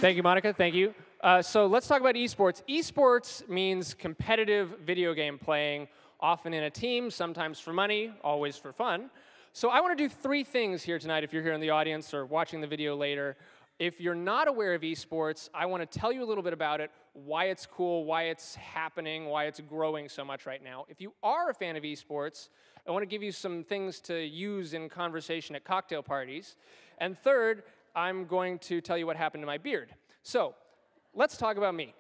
Thank you, Monica. Thank you. So let's talk about esports. Esports means competitive video game playing, often in a team, sometimes for money, always for fun. So I want to do 3 things here tonight if you're here in the audience or watching the video later. If you're not aware of esports, I want to tell you a little bit about it, why it's cool, why it's happening, why it's growing so much right now. If you are a fan of esports, I want to give you some things to use in conversation at cocktail parties. And third, I'm going to tell you what happened to my beard. So let's talk about me.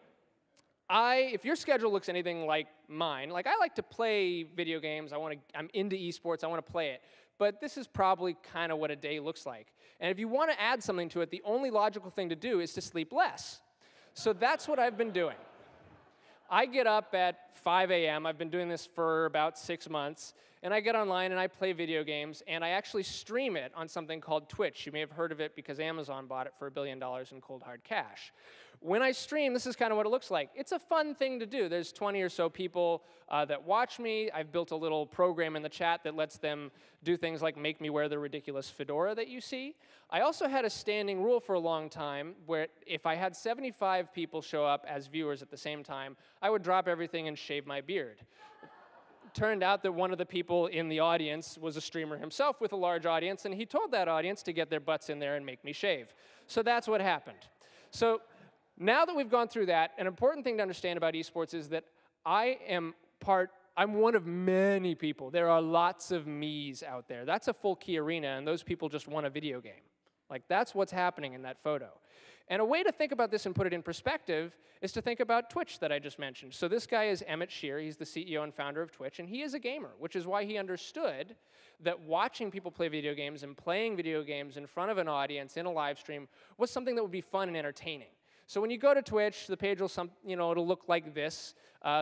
If your schedule looks anything like mine, like I like to play video games, I'm into esports, I want to play it. But this is probably kind of what a day looks like. And if you want to add something to it, the only logical thing to do is to sleep less. So that's what I've been doing. I get up at 5 a.m. I've been doing this for about 6 months. And I get online and I play video games. And I actually stream it on something called Twitch. You may have heard of it because Amazon bought it for $1 billion in cold hard cash. When I stream, this is kind of what it looks like. It's a fun thing to do. There's 20 or so people that watch me. I've built a little program in the chat that lets them do things like make me wear the ridiculous fedora that you see. I also had a standing rule for a long time where if I had 75 people show up as viewers at the same time, I would drop everything and shave my beard. It turned out that one of the people in the audience was a streamer himself with a large audience, and he told that audience to get their butts in there and make me shave. So that's what happened. So now that we've gone through that, an important thing to understand about esports is that I'm one of many people. There are lots of me's out there. That's a full key arena, and those people just want a video game. Like, that's what's happening in that photo. And a way to think about this and put it in perspective is to think about Twitch that I just mentioned. So this guy is Emmett Shear. He's the CEO and founder of Twitch, and he is a gamer, which is why he understood that watching people play video games and playing video games in front of an audience in a live stream was something that would be fun and entertaining. So when you go to Twitch, the page will, it'll look like this.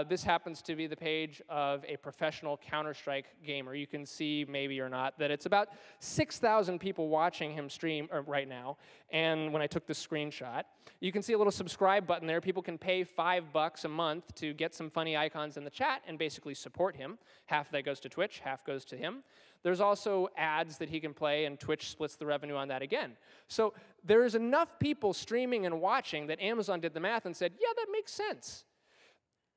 This happens to be the page of a professional Counter-Strike gamer. You can see, maybe or not, that it's about 6,000 people watching him stream right now. And when I took this screenshot, you can see a little subscribe button there. People can pay $5 a month to get some funny icons in the chat and basically support him. Half of that goes to Twitch, half goes to him. There's also ads that he can play, and Twitch splits the revenue on that again. So there's enough people streaming and watching that Amazon did the math and said, yeah, that makes sense.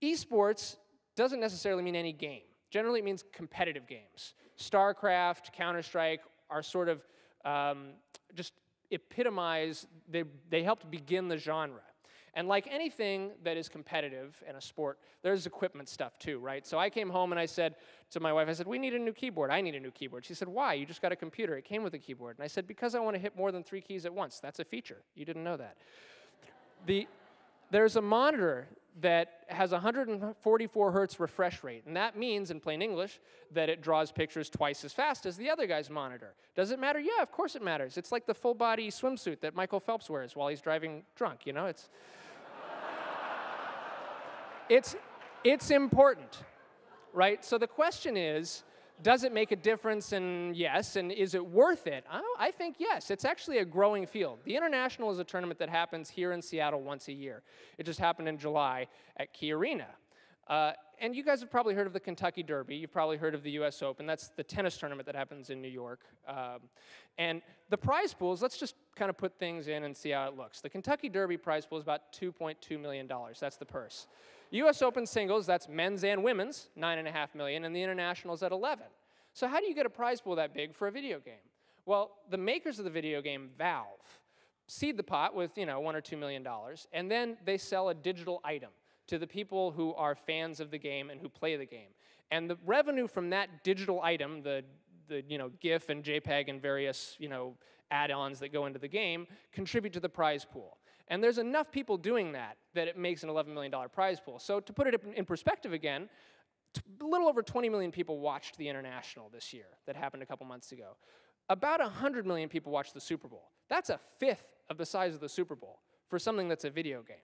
Esports doesn't necessarily mean any game. Generally, it means competitive games. StarCraft, Counter-Strike are sort of just epitomize, they helped begin the genre. And like anything that is competitive in a sport, there's equipment stuff too, right? So I came home and I said to my wife, I said, we need a new keyboard. I need a new keyboard. She said, why? You just got a computer. It came with a keyboard. And I said, because I want to hit more than 3 keys at once. That's a feature. You didn't know that. There's a monitor that has 144 hertz refresh rate. And that means, in plain English, that it draws pictures twice as fast as the other guy's monitor. Does it matter? Yeah, of course it matters. It's like the full-body swimsuit that Michael Phelps wears while he's driving drunk, you know? It's important, right? So the question is, does it make a difference? And yes, and is it worth it? I think yes. It's actually a growing field. The International is a tournament that happens here in Seattle once a year. It just happened in July at Key Arena. And you guys have probably heard of the Kentucky Derby. You've probably heard of the US Open. That's the tennis tournament that happens in New York. And the prize pools, let's just kind of put things in and see how it looks. The Kentucky Derby prize pool is about $2.2 million. That's the purse. US Open singles, that's men's and women's, $9.5 million, and the International's at 11. So how do you get a prize pool that big for a video game? Well, the makers of the video game, Valve, seed the pot with, $1 or $2 million, and then they sell a digital item to the people who are fans of the game and who play the game. And the revenue from that digital item, the GIF and JPEG and various, add-ons that go into the game, contribute to the prize pool. And there's enough people doing that it makes an $11 million prize pool. So to put it in perspective again, a little over 20 million people watched the International this year that happened a couple months ago. About 100 million people watched the Super Bowl. That's a fifth of the size of the Super Bowl for something that's a video game.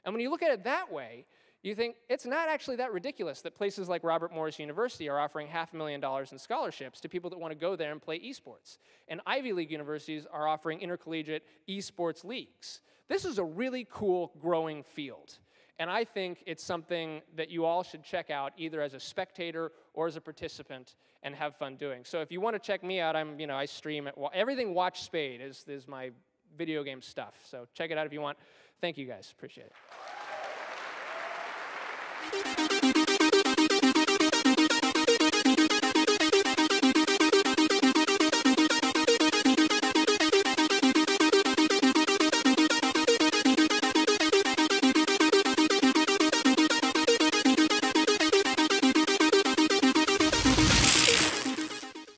And when you look at it that way, you think it's not actually that ridiculous that places like Robert Morris University are offering $500,000 in scholarships to people that want to go there and play esports. And Ivy League universities are offering intercollegiate esports leagues. This is a really cool growing field. And I think it's something that you all should check out either as a spectator or as a participant and have fun doing. So if you want to check me out, I stream it. Everything Watch Spade is my video game stuff. So check it out if you want. Thank you, guys. Appreciate it.